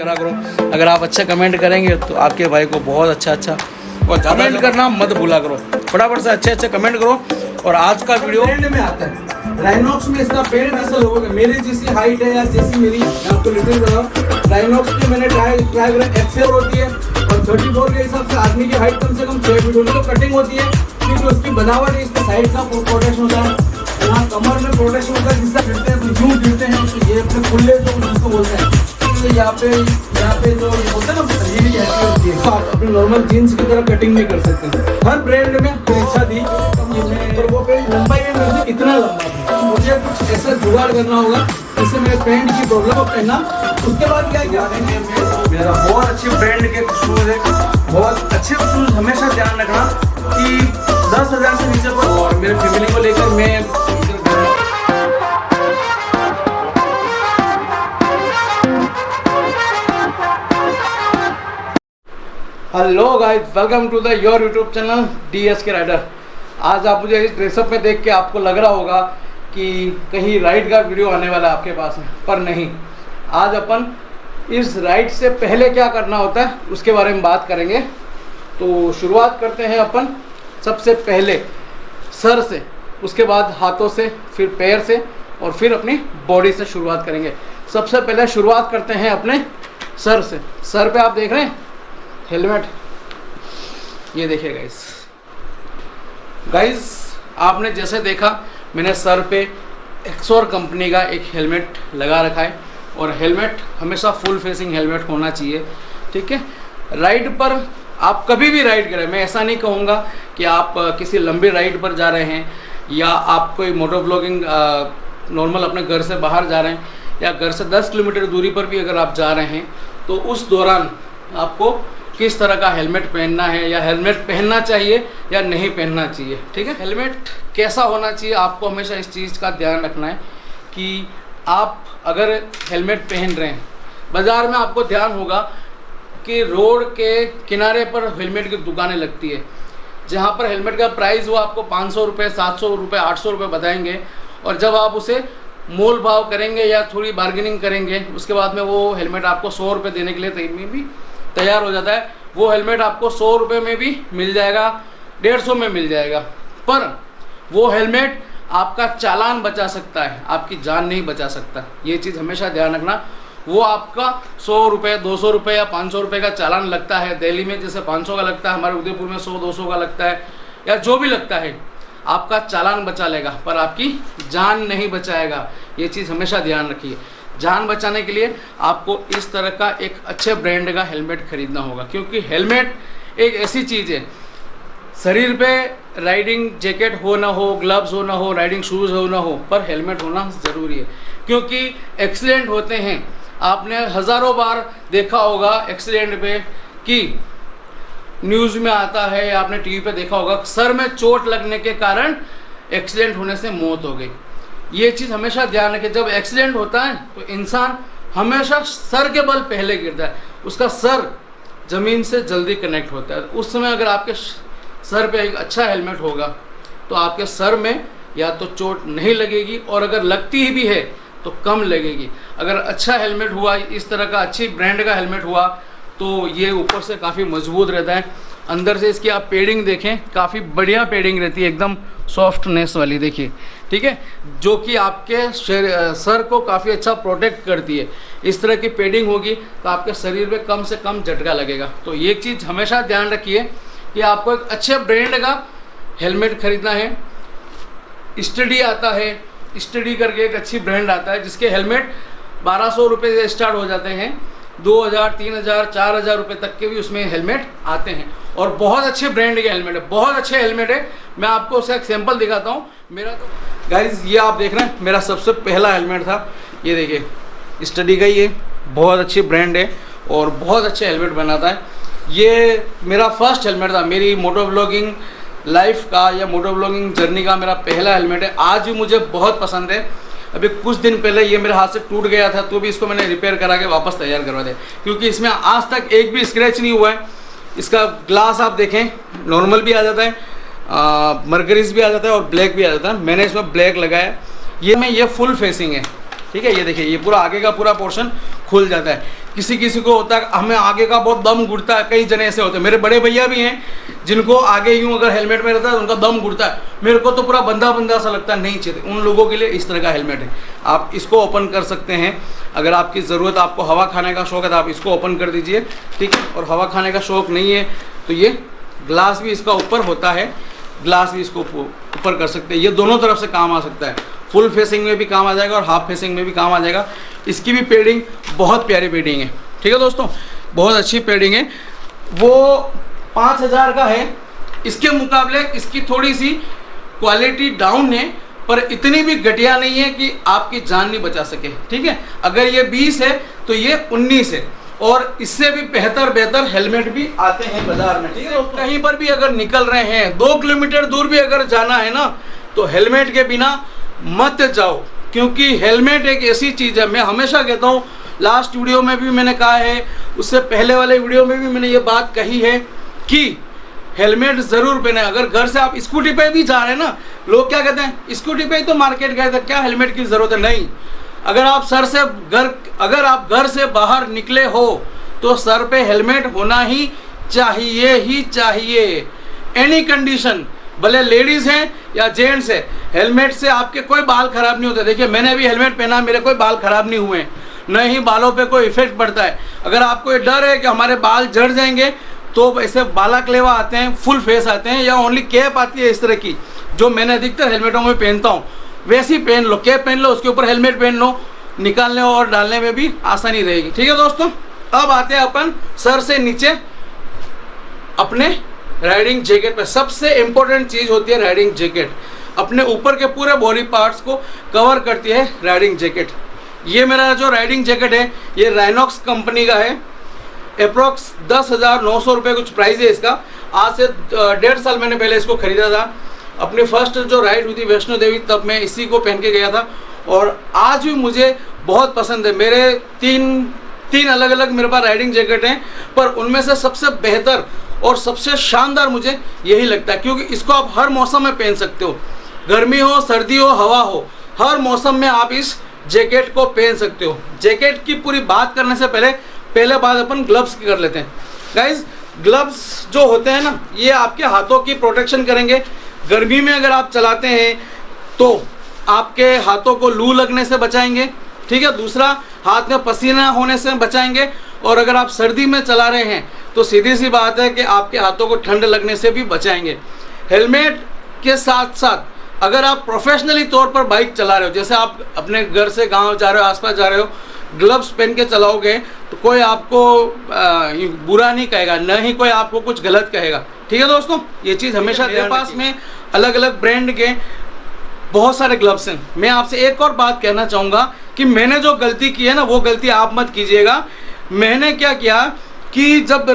करा करो। अगर आप अच्छा कमेंट करेंगे तो आपके भाई को बहुत अच्छा और कमेंट करना मत भूला करो, फटाफट से अच्छे कमेंट करो। और आज का वीडियो ब्रांड में आता है। राइनॉक्स में इसका पेंट ऐसा लोगों मेरी जैसी हाइट है या जैसी मेरी, मैं आपको लिटिल बताऊं, राइनॉक्स की मैंने ट्राई करा, एक्सेल होती है और 34 के हिसाब से आदमी की हाइट कम से कम 6 फीट होती है। कटिंग होती है क्योंकि उसकी बनावट है, इसके साइड का प्रोटेक्शन होता है, यहाँ कमर में प्रोटेक्शन होता है, जिससे गिरते हैं तो यूं गिरते हैं तो ये अपने खुले जो जिसको बोलते हैं, तो यहाँ पे जो होता है ना रीढ़ की हड्डी होती है, तो आप अपने नॉर्मल जीन्स की तरह कटिंग नहीं कर सकते। हर ब्रांड में परीक्षा दी और वो पेंट लंबाई में मुझे इतना लंबा था, मुझे कुछ ऐसा जुगाड़ करना होगा जिससे मेरे पेंट की प्रॉब्लम को पहना। उसके बाद क्या मेरा बहुत अच्छे ब्रांड के शूज है, बहुत अच्छे शूज हमेशा ध्यान रखना कि 10,000 से नीचे पर, और मेरे फैमिली को लेकर मैं hello guys, welcome to the your YouTube channel DSK rider. आज आप मुझे इस ड्रेसअप में देख के आपको लग रहा होगा कि कहीं राइड का वीडियो आने वाला है आपके पास में, पर नहीं। आज अपन इस राइड से पहले क्या करना होता है उसके बारे में बात करेंगे। तो शुरुआत करते हैं अपन सबसे पहले सर से, उसके बाद हाथों से, फिर पैर से और फिर अपनी बॉडी से शुरुआत करेंगे। सबसे पहले शुरुआत करते हैं अपने सर से। सर पे आप देख रहे हैं हेलमेट, ये देखिए गाइस आपने जैसे देखा मैंने सर पे एक्सोर कंपनी का एक हेलमेट लगा रखा है, और हेलमेट हमेशा फुल फेसिंग हेलमेट होना चाहिए, ठीक है। राइड पर आप कभी भी राइड करें, मैं ऐसा नहीं कहूँगा कि आप किसी लंबी राइड पर जा रहे हैं या आप कोई मोटो व्लॉगिंग नॉर्मल अपने घर से बाहर जा रहे हैं या घर से 10 किलोमीटर दूरी पर भी अगर आप जा रहे हैं, तो उस दौरान आपको किस तरह का हेलमेट पहनना है या हेलमेट पहनना चाहिए या नहीं पहनना चाहिए, ठीक है। हेलमेट कैसा होना चाहिए, आपको हमेशा इस चीज़ का ध्यान रखना है कि आप अगर हेलमेट पहन रहे हैं, बाज़ार में आपको ध्यान होगा कि रोड के किनारे पर हेलमेट की दुकानें लगती है, जहाँ पर हेलमेट का प्राइस वो आपको 500 रुपये, 700 रुपये, 800 रुपये बताएंगे, और जब आप उसे मोल भाव करेंगे या थोड़ी बार्गेनिंग करेंगे, उसके बाद में वो हेलमेट आपको 100 रुपये देने के लिए भी तैयार हो जाता है। वो हेलमेट आपको 100 रुपये में भी मिल जाएगा, 150 में मिल जाएगा, पर वो हेलमेट आपका चालान बचा सकता है, आपकी जान नहीं बचा सकता। ये चीज़ हमेशा ध्यान रखना। वो आपका 100 रुपये, 200 रुपये या 500 रुपये का चालान लगता है, दिल्ली में जैसे 500 का लगता है, हमारे उदयपुर में 100-200 का लगता है, या जो भी लगता है, आपका चालान बचा लेगा पर आपकी जान नहीं बचाएगा। ये चीज़ हमेशा ध्यान रखिए। जान बचाने के लिए आपको इस तरह का एक अच्छे ब्रांड का हेलमेट खरीदना होगा, क्योंकि हेलमेट एक ऐसी चीज़ है, शरीर पे राइडिंग जैकेट हो ना हो, ग्लव्स हो ना हो, राइडिंग शूज़ हो ना हो, पर हेलमेट होना ज़रूरी है, क्योंकि एक्सीडेंट होते हैं। आपने हज़ारों बार देखा होगा एक्सीडेंट पे कि न्यूज़ में आता है या आपने टीवी पे देखा होगा, सर में चोट लगने के कारण एक्सीडेंट होने से मौत हो गई। ये चीज़ हमेशा ध्यान रखें, जब एक्सीडेंट होता है तो इंसान हमेशा सर के बल पहले गिरता है, उसका सर ज़मीन से जल्दी कनेक्ट होता है। उस समय अगर आपके सर पे एक अच्छा हेलमेट होगा तो आपके सर में या तो चोट नहीं लगेगी, और अगर लगती ही भी है तो कम लगेगी। अगर अच्छा हेलमेट हुआ, इस तरह का अच्छी ब्रांड का हेलमेट हुआ, तो ये ऊपर से काफ़ी मजबूत रहता है, अंदर से इसकी आप पेडिंग देखें, काफ़ी बढ़िया पेडिंग रहती है, एकदम सॉफ्टनेस वाली, देखिए, ठीक है, जो कि आपके सर को काफ़ी अच्छा प्रोटेक्ट करती है। इस तरह की पेडिंग होगी तो आपके शरीर में कम से कम झटका लगेगा। तो ये चीज़ हमेशा ध्यान रखिए कि आपको एक अच्छे ब्रांड का हेलमेट खरीदना है। स्टडी आता है, स्टडी करके एक अच्छी ब्रांड आता है, जिसके हेलमेट 1200 रुपये से स्टार्ट हो जाते हैं, 2000, 3000, 4000 रुपये तक के भी उसमें हेलमेट आते हैं, और बहुत अच्छे ब्रांड के हेलमेट है, बहुत अच्छे हेलमेट है। मैं आपको उसका एक सैंपल दिखाता हूँ। मेरा तो गाइज ये आप देख रहे हैं, मेरा सबसे पहला हेलमेट था, ये देखिए स्टडी का, ये बहुत अच्छी ब्रांड है और बहुत अच्छे हेलमेट बनाता है। ये मेरा फर्स्ट हेलमेट था, मेरी मोटो व्लॉगिंग लाइफ का या मोटो व्लॉगिंग जर्नी का मेरा पहला हेलमेट है। आज भी मुझे बहुत पसंद है। अभी कुछ दिन पहले ये मेरे हाथ से टूट गया था, तो भी इसको मैंने रिपेयर करा के वापस तैयार करवा दिया, क्योंकि इसमें आज तक एक भी स्क्रैच नहीं हुआ है। इसका ग्लास आप देखें, नॉर्मल भी आ जाता है, मर्करीज भी आ जाता है और ब्लैक भी आ जाता है। मैंने इसमें ब्लैक लगाया, ये फुल फेसिंग है, ठीक है। ये देखिए ये पूरा आगे का पूरा पोर्शन खुल जाता है। किसी किसी को होता है हमें आगे का बहुत दम घुटता है, कई जने ऐसे होते हैं, मेरे बड़े भैया भी हैं जिनको आगे यूँ अगर हेलमेट में रहता है उनका दम घुटता है, मेरे को तो पूरा बंधा बंधा सा लगता है, नहीं चाहिए। उन लोगों के लिए इस तरह का हेलमेट है। आप इसको ओपन कर सकते हैं, अगर आपकी ज़रूरत, आपको हवा खाने का शौक है तो आप इसको ओपन कर दीजिए, ठीक है। और हवा खाने का शौक नहीं है तो ये ग्लास भी इसका ऊपर होता है, ग्लास भी इसको ऊपर कर सकते हैं। ये दोनों तरफ से काम आ सकता है, फुल फेसिंग में भी काम आ जाएगा और हाफ फेसिंग में भी काम आ जाएगा। इसकी भी पेडिंग बहुत प्यारी पेडिंग है, ठीक है दोस्तों, बहुत अच्छी पेडिंग है। वो 5000 का है, इसके मुकाबले इसकी थोड़ी सी क्वालिटी डाउन है, पर इतनी भी घटिया नहीं है कि आपकी जान नहीं बचा सके, ठीक है। अगर ये 20 है तो ये 19 है, और इससे भी बेहतर हेलमेट भी आते हैं बाजार में, ठीक है। कहीं पर भी अगर निकल रहे हैं, 2 किलोमीटर दूर भी अगर जाना है ना, तो हेलमेट के बिना मत जाओ, क्योंकि हेलमेट एक ऐसी चीज़ है, मैं हमेशा कहता हूँ, लास्ट वीडियो में भी मैंने कहा है, उससे पहले वाले वीडियो में भी मैंने ये बात कही है कि हेलमेट ज़रूर पहने। अगर घर से आप स्कूटी पे भी जा रहे हैं ना, लोग क्या कहते हैं, स्कूटी पे ही तो मार्केट गए थे, क्या हेलमेट की ज़रूरत है? नहीं, अगर आप घर से बाहर निकले हो तो सर पे हेलमेट होना ही चाहिए, एनी कंडीशन, भले लेडीज़ हैं या जेंट्स है, हेलमेट से आपके कोई बाल खराब नहीं होते। देखिए मैंने भी हेलमेट पहना, मेरे कोई बाल खराब नहीं हुए, न ही बालों पे कोई इफेक्ट पड़ता है। अगर आपको ये डर है कि हमारे बाल झड़ जाएंगे, तो ऐसे बालाक्लेवा आते हैं, फुल फेस आते हैं, या ओनली कैप आती है इस तरह की, जो मैंने अधिकतर हेलमेटों में पहनता हूँ, वैसी पहन लो, कैप पहन लो, उसके ऊपर हेलमेट पहन लो, निकालने और डालने में भी आसानी रहेगी, ठीक है दोस्तों। अब आते हैं अपन सर से नीचे अपने राइडिंग जैकेट पे। सबसे इम्पोर्टेंट चीज़ होती है राइडिंग जैकेट, अपने ऊपर के पूरे बॉडी पार्ट्स को कवर करती है राइडिंग जैकेट। ये मेरा जो राइडिंग जैकेट है ये राइनॉक्स कंपनी का है, अप्रॉक्स 10,900 रुपये कुछ प्राइस है इसका। आज से 1.5 साल मैंने पहले इसको खरीदा था, अपनी फर्स्ट जो राइड हुई थी वैष्णो देवी, तब मैं इसी को पहन के गया था, और आज भी मुझे बहुत पसंद है। मेरे तीन अलग अलग मेरे पास राइडिंग जैकेट हैं, पर उनमें से सबसे बेहतर और सबसे शानदार मुझे यही लगता है, क्योंकि इसको आप हर मौसम में पहन सकते हो, गर्मी हो, सर्दी हो, हवा हो, हर मौसम में आप इस जैकेट को पहन सकते हो। जैकेट की पूरी बात करने से पहले बात अपन ग्लव्स की कर लेते हैं। गाइज, ग्लव्स जो होते हैं ना, ये आपके हाथों की प्रोटेक्शन करेंगे। गर्मी में अगर आप चलाते हैं तो आपके हाथों को लू लगने से बचाएंगे, ठीक है। दूसरा, हाथ में पसीना होने से बचाएंगे, और अगर आप सर्दी में चला रहे हैं तो सीधी सी बात है कि आपके हाथों को ठंड लगने से भी बचाएंगे। हेलमेट के साथ साथ अगर आप प्रोफेशनली तौर पर बाइक चला रहे हो, जैसे आप अपने घर से गांव जा रहे हो, आसपास जा रहे हो, ग्लव्स पहन के चलाओगे तो कोई आपको बुरा नहीं कहेगा, न ही कोई आपको कुछ गलत कहेगा, ठीक है दोस्तों। ये चीज़ हमेशा मेरे पास में अलग अलग ब्रांड के बहुत सारे ग्लव्स हैं। मैं आपसे एक और बात कहना चाहूँगा कि मैंने जो गलती की है ना, वो गलती आप मत कीजिएगा। मैंने क्या किया कि जब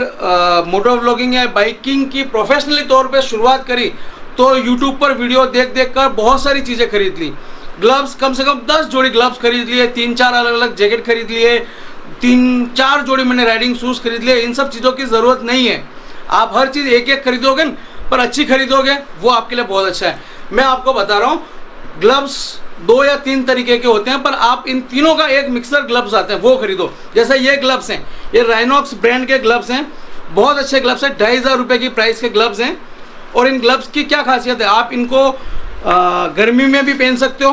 मोटर व्लॉगिंग या बाइकिंग की प्रोफेशनली तौर पे शुरुआत करी, तो यूट्यूब पर वीडियो देख कर बहुत सारी चीज़ें खरीद ली। ग्लव्स कम से कम 10 जोड़ी ग्लव्स खरीद लिए, 3-4 अलग अलग जैकेट खरीद लिए, 3-4 जोड़ी मैंने राइडिंग शूज़ खरीद लिए। इन सब चीज़ों की ज़रूरत नहीं है, आप हर चीज़ एक एक खरीदोगे पर अच्छी खरीदोगे, वो आपके लिए बहुत अच्छा है। मैं आपको बता रहा हूँ, ग्लव्स 2 या 3 तरीके के होते हैं, पर आप इन तीनों का एक मिक्सर ग्लव्स आते हैं, वो खरीदो। जैसे ये ग्लव्स हैं, ये राइनॉक्स ब्रांड के ग्लव्स हैं, बहुत अच्छे ग्लव्स हैं, 2,500 रुपये की प्राइस के ग्लव्स हैं। और इन ग्लव्स की क्या खासियत है, आप इनको गर्मी में भी पहन सकते हो,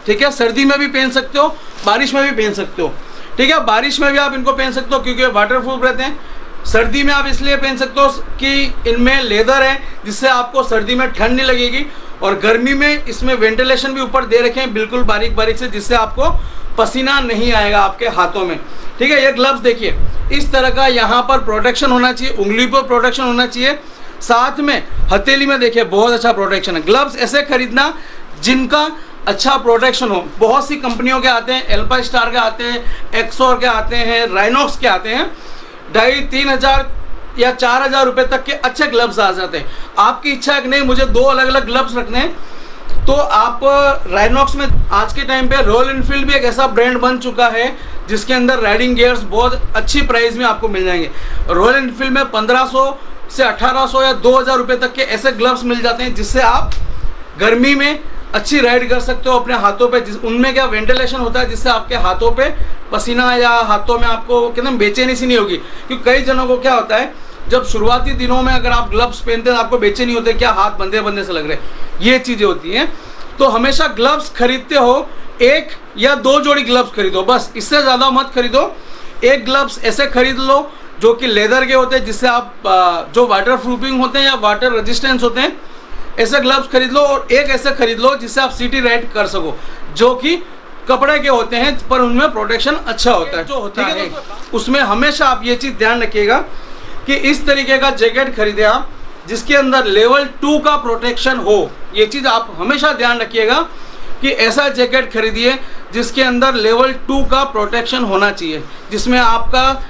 ठीक है, सर्दी में भी पहन सकते हो, बारिश में भी पहन सकते हो, ठीक है। बारिश में भी आप इनको पहन सकते हो क्योंकि वाटर प्रूफ रहते हैं। सर्दी में आप इसलिए पहन सकते हो कि इनमें लेदर है, जिससे आपको सर्दी में ठंड नहीं लगेगी, और गर्मी में इसमें वेंटिलेशन भी ऊपर दे रखे हैं बिल्कुल बारीक बारीक से, जिससे आपको पसीना नहीं आएगा आपके हाथों में, ठीक है। ये ग्लव्स देखिए, इस तरह का यहाँ पर प्रोटेक्शन होना चाहिए, उंगली पर प्रोटेक्शन होना चाहिए, साथ में हथेली में देखिए बहुत अच्छा प्रोटेक्शन है। ग्लव्स ऐसे खरीदना जिनका अच्छा प्रोटेक्शन हो। बहुत सी कंपनियों के आते हैं, एल्पा स्टार के आते हैं, एक्सोर के आते हैं, राइनॉक्स के आते हैं, 2,500-3 हज़ार या 4,000 रुपये तक के अच्छे ग्लव्स आ जाते हैं। आपकी इच्छा है कि नहीं मुझे 2 अलग अलग ग्लव्स रखने हैं, तो आप राइनॉक्स में आज के टाइम पे रॉयल एनफील्ड भी एक ऐसा ब्रांड बन चुका है जिसके अंदर राइडिंग गियर्स बहुत अच्छी प्राइस में आपको मिल जाएंगे। रॉयल एनफील्ड में 1500 से 1800 या 2,000 रुपये तक के ऐसे ग्लव्स मिल जाते हैं, जिससे आप गर्मी में अच्छी राइड कर सकते हो अपने हाथों पे। उनमें क्या वेंटिलेशन होता है जिससे आपके हाथों पे पसीना या हाथों में आपको कहते हैं बेचैनी सी नहीं होगी। क्योंकि कई जनों को क्या होता है, जब शुरुआती दिनों में अगर आप ग्लव्स पहनते हैं तो आपको बेचैनी होते हैं, क्या हाथ बंधे बंधे से लग रहे, ये चीज़ें होती हैं। तो हमेशा ग्लव्स खरीदते हो, एक या दो जोड़ी ग्लव्स खरीदो बस, इससे ज़्यादा मत खरीदो। एक ग्लव्स ऐसे खरीद लो जो कि लेदर के होते हैं, जिससे आप जो वाटर प्रूफिंग होते हैं या वाटर रेजिस्टेंस होते हैं, ऐसे ग्लव्स खरीद लो। और एक ऐसे खरीद लो जिससे आप सिटी राइड कर सको, जो कि कपड़े के होते हैं पर उनमें प्रोटेक्शन अच्छा होता है। जो होता है उसमें हमेशा आप ये चीज़ ध्यान रखिएगा कि इस तरीके का जैकेट खरीदे आप जिसके अंदर लेवल 2 का प्रोटेक्शन हो। ये चीज़ आप हमेशा ध्यान रखिएगा कि ऐसा जैकेट खरीदिए जिसके अंदर लेवल 2 का प्रोटेक्शन होना चाहिए, जिसमें आपका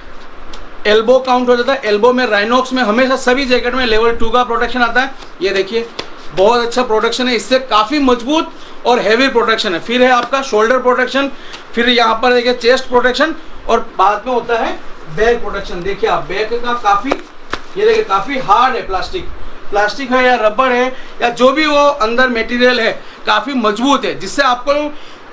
एल्बो काउंट हो जाता है। एल्बो में राइनॉक्स में हमेशा सभी जैकेट में लेवल 2 का प्रोटेक्शन आता है। ये देखिए बहुत अच्छा प्रोटेक्शन है, इससे काफ़ी मजबूत और हैवी प्रोटेक्शन है। फिर है आपका शोल्डर प्रोटेक्शन, फिर यहाँ पर देखिए चेस्ट प्रोटेक्शन, और बाद में होता है बैक प्रोटेक्शन। देखिए आप बैक का काफ़ी, ये देखिए काफ़ी हार्ड है, प्लास्टिक है या रबर है या जो भी वो अंदर मटेरियल है काफ़ी मजबूत है, जिससे आपको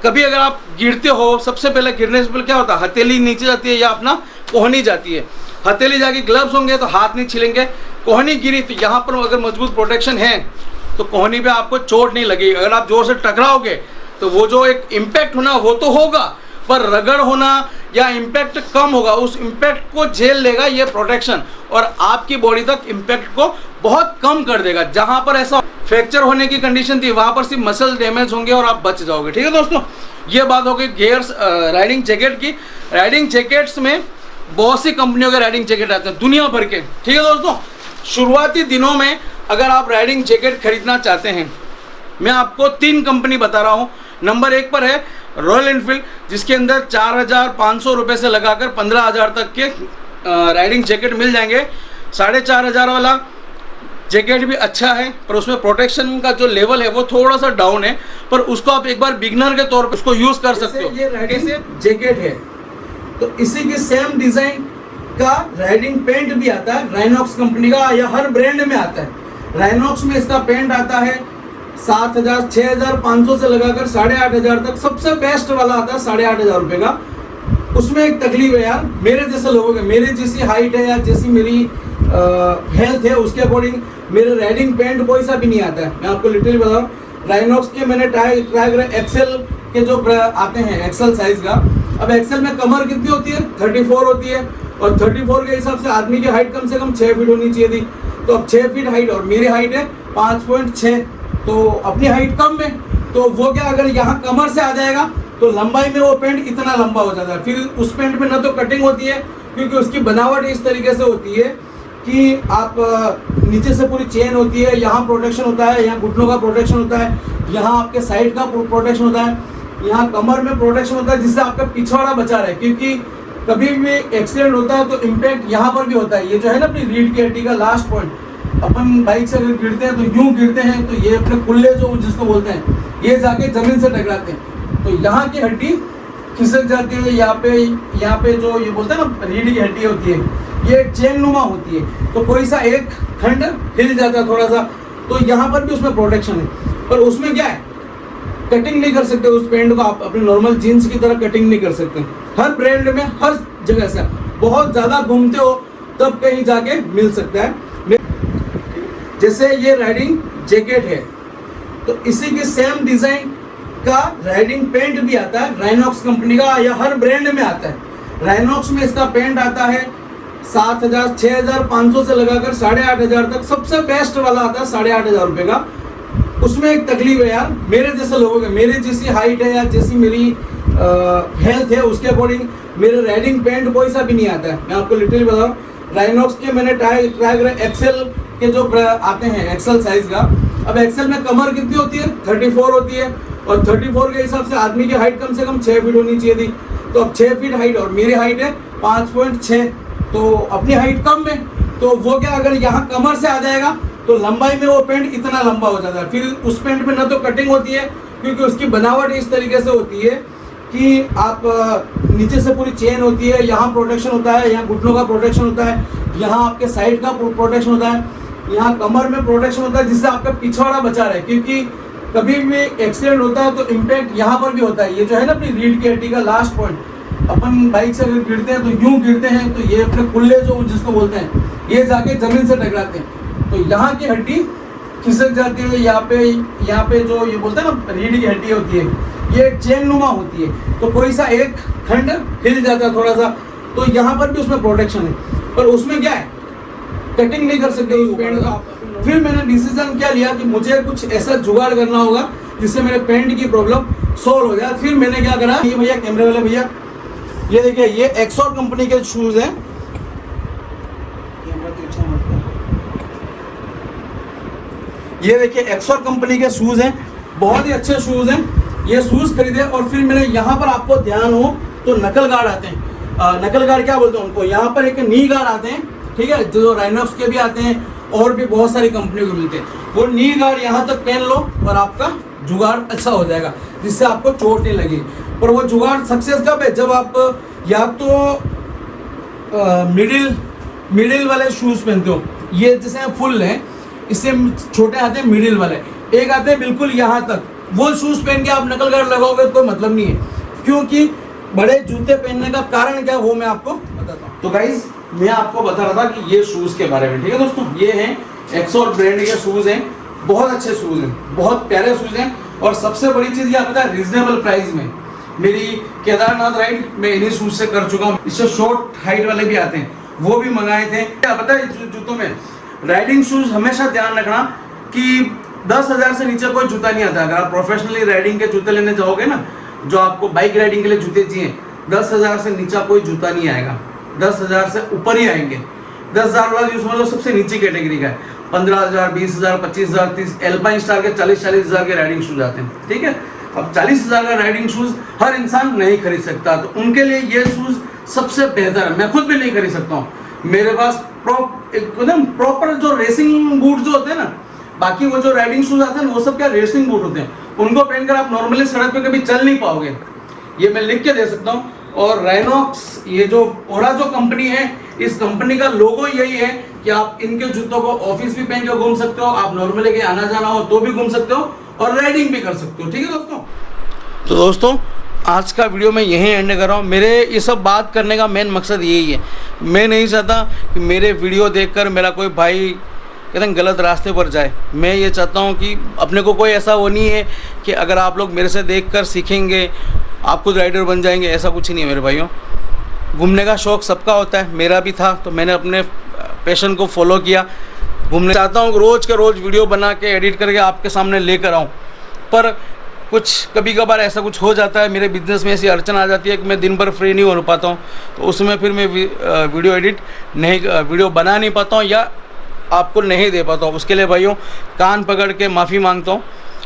कभी अगर आप गिरते हो, सबसे पहले गिरने से पहले क्या होता है, हथेली नीचे जाती है या अपना कोहनी जाती है। हथेली जाके ग्लव्स होंगे तो हाथ नहीं छिलेंगे, कोहनी गिरी तो यहाँ पर अगर मजबूत प्रोटेक्शन है तो कोहनी पे आपको चोट नहीं लगेगी। अगर आप जोर से टकराओगे तो वो जो एक इम्पैक्ट होना वो तो होगा, पर रगड़ होना या इम्पैक्ट कम होगा, उस इम्पैक्ट को झेल लेगा ये प्रोटेक्शन और आपकी बॉडी तक इम्पैक्ट को बहुत कम कर देगा। जहां पर ऐसा फ्रैक्चर होने की कंडीशन थी वहां पर सिर्फ मसल डैमेज होंगे और आप बच जाओगे। ठीक है दोस्तों, ये बात हो गई गियर्स राइडिंग जैकेट की। राइडिंग जैकेट्स में बहुत सी कंपनियों के राइडिंग जैकेट आते हैं दुनिया भर के। ठीक है दोस्तों, शुरुआती दिनों में अगर आप राइडिंग जैकेट खरीदना चाहते हैं, मैं आपको 3 कंपनी बता रहा हूँ। नंबर 1 पर है रॉयल एनफील्ड, जिसके अंदर 4,500 रुपये से लगाकर 15,000 तक के राइडिंग जैकेट मिल जाएंगे। 4,500 वाला जैकेट भी अच्छा है, पर उसमें प्रोटेक्शन का जो लेवल है वो थोड़ा सा डाउन है, पर उसको आप एक बार बिगनर के तौर पर उसको यूज कर सकते हो। ये राइडिंग जैकेट है तो इसी की सेम डिजाइन का राइडिंग पेंट भी आता है राइनॉक्स कंपनी का, या हर ब्रांड में आता है। राइनॉक्स में इसका पेंट आता है 7,000 6,500 से लगाकर 8,500 तक। सबसे बेस्ट वाला आता है 8,500 रुपये का। उसमें एक तकलीफ है यार, मेरे जैसे लोगों के, मेरी जैसी हाइट है या जैसी मेरी हेल्थ है उसके अकॉर्डिंग मेरे राइडिंग पेंट कोई सा भी नहीं आता है। मैं आपको लिटरली बताऊँ, राइनॉक्स के मैंने ट्राई करे एक्सेल के जो आते हैं एक्सेल साइज का। अब एक्सेल में कमर कितनी होती है, 34 होती है, और 34 के हिसाब से आदमी की हाइट कम से कम 6 फीट होनी चाहिए थी। तो अब 6 फीट हाइट और मेरी हाइट है 5.6, तो अपनी हाइट कम है, तो वो क्या अगर यहाँ कमर से आ जाएगा तो लंबाई में वो पेंट इतना लंबा हो जाता है। फिर उस पेंट में ना तो कटिंग होती है, क्योंकि उसकी बनावट इस तरीके से होती है कि आप नीचे से पूरी चेन होती है, यहाँ प्रोटेक्शन होता है, यहाँ घुटनों का प्रोटेक्शन होता है, यहाँ आपके साइड का प्रोटेक्शन होता है, यहाँ कमर में प्रोटेक्शन होता है, जिससे आपका पिछवाड़ा बचा रहे। क्योंकि कभी भी एक्सीडेंट होता है तो इम्पैक्ट यहाँ पर भी होता है। ये जो है ना अपनी रीढ़ की हड्डी का लास्ट पॉइंट, अपन बाइक से अगर गिरते हैं तो यूं गिरते हैं तो ये अपने कुल्ले जो जिसको बोलते हैं ये जाके जमीन से टकराते हैं, तो यहाँ की हड्डी खिसक जाती है। यहाँ पे जो ये बोलते हैं ना रीढ़ की हड्डी होती है, ये चेन नुमा होती है, तो कोई सा एक खंड हिल जाता है थोड़ा सा, तो यहाँ पर भी उसमें प्रोटेक्शन है। पर उसमें क्या है, कटिंग नहीं कर सकते उस पेंट को, आप अपने नॉर्मल जीन्स की तरह कटिंग नहीं कर सकते। हर ब्रांड में हर जगह से बहुत ज़्यादा घूमते हो तब कहीं जाके मिल सकता है। जैसे ये राइडिंग जैकेट है तो इसी की सेम डिजाइन का राइडिंग पेंट भी आता है राइनॉक्स कंपनी का, या हर ब्रांड में आता है। राइनॉक्स में इसका पेंट आता है 7,000 6,500 से लगाकर 8,500 तक। सबसे बेस्ट वाला आता है 8,500 रुपये का। उसमें एक तकलीफ है यार, मेरे जैसे लोगों के, मेरी जैसी हाइट है या जैसी मेरी हेल्थ है उसके अकॉर्डिंग मेरे राइडिंग पेंट कोई सा भी नहीं आता है। मैं आपको लिटरली बताऊँ, राइनॉक्स के मैंने ट्राई करे एक्सेल के जो आते हैं एक्सेल साइज का। अब एक्सेल में कमर कितनी होती है, 34 होती है, और 34 के हिसाब से आदमी की हाइट कम से कम 6 फीट होनी चाहिए थी। तो अब 6 फीट हाइट और मेरी हाइट है 5.6, तो अपनी हाइट कम है, तो वो क्या अगर यहाँ कमर से आ जाएगा तो लंबाई में वो पेंट इतना लंबा हो जाता है। फिर उस पेंट में ना तो कटिंग होती है, क्योंकि उसकी बनावट इस तरीके से होती है कि आप नीचे से पूरी चेन होती है, यहाँ प्रोटेक्शन होता है, यहाँ घुटनों का प्रोटेक्शन होता है, यहाँ आपके साइड का प्रोटेक्शन होता है, यहाँ कमर में प्रोटेक्शन होता है, जिससे आपका पिछवाड़ा बचा रहे। क्योंकि कभी भी एक्सीडेंट होता है तो इम्पैक्ट यहाँ पर भी होता है। ये जो है ना अपनी रीढ़ की हड्डी का लास्ट पॉइंट, अपन बाइक से अगर गिरते हैं तो यूं गिरते हैं तो ये अपने कुल्ले जो जिसको बोलते हैं ये जाके जमीन से टकराते हैं, तो यहाँ की हड्डी खिसक जाती है। यहाँ पे जो ये बोलते हैं ना रीढ़ की हड्डी होती है, ये चेन नुमा होती है, तो कोई सा एक खंड हिल जाता है थोड़ा सा, तो यहाँ पर भी उसमें प्रोटेक्शन है। पर उसमें क्या है, कटिंग नहीं कर सकते उस पेंट का। फिर मैंने डिसीजन क्या लिया कि मुझे कुछ ऐसा जुगाड़ करना होगा जिससे मेरे पेंट की प्रॉब्लम सॉल्व हो जाए। फिर मैंने क्या करा, ये भैया कैमरे वाले भैया, ये देखिए ये एक्सोर कंपनी के शूज हैं। ये देखिए एक्सोर कंपनी के शूज हैं, बहुत ही अच्छे शूज हैं। ये शूज खरीदे और फिर मैंने यहाँ पर, आपको ध्यान हो तो नकल गार्ड आते हैं, नकल गार्ड क्या बोलते हैं उनको, यहाँ पर एक नी गार्ड आते हैं, ठीक है, जो राइनॉक्स के भी आते हैं और भी बहुत सारी कंपनियों के मिलते हैं। वो नी गार्ड यहाँ तक पहन लो और आपका जुगाड़ अच्छा हो जाएगा, जिससे आपको चोट नहीं लगी। पर वो जुगाड़ सक्सेस कब है, जब आप या तो मिडिल वाले शूज पहनते हो, ये जैसे फुल है, इससे छोटे आते हैं मिडिल वाले, एक आते हैं बिल्कुल यहाँ तक, वो शूज पहन के आप नकल गार्ड लगाओगे तो कोई मतलब नहीं है। क्योंकि बड़े जूते पहनने का कारण क्या है वो मैं आपको बताता हूँ। तो गाइज मैं आपको बता रहा था कि ये शूज के बारे में, ठीक है दोस्तों, ये हैं एक्सोर ब्रांड के शूज हैं, बहुत अच्छे शूज हैं, बहुत प्यारे शूज हैं। और सबसे बड़ी चीज ये आपको रीजनेबल प्राइस में, मेरी केदारनाथ राइड मैं इन्हीं शूज से कर चुका हूँ। इससे शॉर्ट हाइट वाले भी आते हैं, वो भी मंगाए थे। क्या पता है जूतों में राइडिंग शूज हमेशा ध्यान रखना कि 10,000 से नीचे कोई जूता नहीं आता। अगर आप प्रोफेशनली राइडिंग के जूते लेने जाओगे ना, जो आपको बाइक राइडिंग के लिए जूते चाहिए, 10,000 से नीचे कोई जूता नहीं आएगा, 10,000 से ऊपर ही आएंगे। 10,000 वाला यूज मतलब सबसे नीचे कैटेगरी का है, 15,000, 20,000, 25,000, 30, एल्पाइन स्टार के 40-40,000 के राइडिंग शूज आते हैं, ठीक है। अब 40,000 का राइडिंग शूज हर इंसान नहीं खरीद सकता, तो उनके लिए ये शूज सबसे बेहतर है। मैं खुद भी नहीं खरीद सकता हूँ, मेरे पास एकदम प्रॉपर जो रेसिंग बूट जो होते हैं ना, बाकी वो जो राइडिंग शूज आते हैं ना वो सब क्या रेसिंग बूट होते हैं, उनको पहनकर आप नॉर्मली सड़क पे कभी चल नहीं पाओगे, ये मैं लिख के दे सकता हूँ। और राइनॉक्स, ये जो ओरा जो कंपनी है, इस कंपनी का लोगो यही है कि आप इनके जूतों को ऑफिस भी पहन के घूम सकते हो, आप नॉर्मली कहीं आना जाना हो तो भी घूम सकते हो और राइडिंग भी कर सकते हो, ठीक है दोस्तों। तो दोस्तों आज का वीडियो मैं यहीं एंड कर रहा हूँ। मेरे ये सब बात करने का मेन मकसद यही है, मैं नहीं चाहता कि मेरे वीडियो देखकर मेरा कोई भाई एकदम गलत रास्ते पर जाए। मैं ये चाहता हूँ कि अपने को कोई ऐसा वो नहीं है कि अगर आप लोग मेरे से देखकर सीखेंगे आप खुद राइडर बन जाएंगे, ऐसा कुछ नहीं है मेरे भाइयों। घूमने का शौक़ सबका होता है, मेरा भी था, तो मैंने अपने पैशन को फॉलो किया। घूमने चाहता हूँ रोज़ के रोज़ वीडियो बना के एडिट करके आपके सामने लेकर आऊँ, पर कुछ कभी कभार ऐसा कुछ हो जाता है, मेरे बिज़नेस में ऐसी अड़चन आ जाती है कि मैं दिन भर फ्री नहीं हो पाता हूँ, तो उसमें फिर मैं वीडियो बना नहीं पाता हूँ या आपको नहीं दे पाता हूँ। उसके लिए भाइयों कान पकड़ के माफ़ी मांगता हूँ,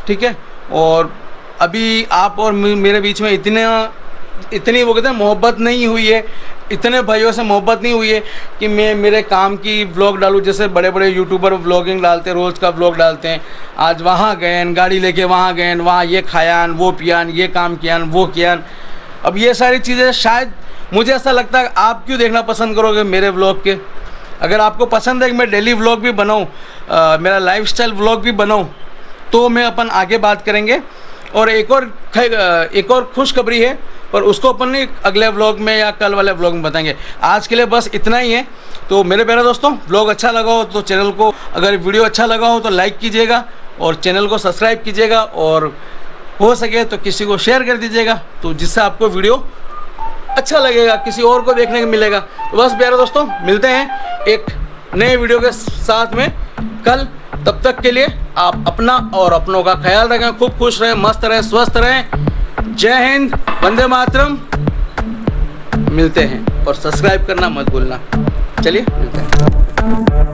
ठीक है। और अभी आप और मेरे बीच में इतनी वो कहते हैं मोहब्बत नहीं हुई है, इतने भाइयों से मोहब्बत नहीं हुई है कि मैं मेरे काम की व्लॉग डालूँ। जैसे बड़े बड़े यूट्यूबर व्लॉगिंग डालते हैं, रोज़ का व्लॉग डालते हैं, आज वहाँ गए, गाड़ी लेके वहाँ गए, वहाँ ये खायान, वो पियान, ये काम कियान, वो कियान। अब ये सारी चीज़ें शायद मुझे ऐसा लगता है आप क्यों देखना पसंद करोगे मेरे व्लॉग के। अगर आपको पसंद है कि मैं डेली व्लॉग भी बनाऊँ, मेरा लाइफस्टाइल व्लॉग भी बनाऊँ, तो मैं अपन आगे बात करेंगे। और एक और खुशखबरी है, पर उसको अपन ने अगले व्लॉग में या कल वाले व्लॉग में बताएंगे। आज के लिए बस इतना ही है। तो मेरे प्यारे दोस्तों, व्लॉग अच्छा लगा हो तो चैनल को, अगर वीडियो अच्छा लगा हो तो लाइक कीजिएगा और चैनल को सब्सक्राइब कीजिएगा, और हो सके तो किसी को शेयर कर दीजिएगा, तो जिससे आपको वीडियो अच्छा लगेगा, किसी और को देखने को मिलेगा। तो बस प्यारे दोस्तों, मिलते हैं एक नए वीडियो के साथ में कल। तब तक के लिए आप अपना और अपनों का ख्याल रखें, खूब खुश रहें, मस्त रहें, स्वस्थ रहें। जय हिंद, वंदे मातरम। मिलते हैं और सब्सक्राइब करना मत भूलना। चलिए मिलते हैं।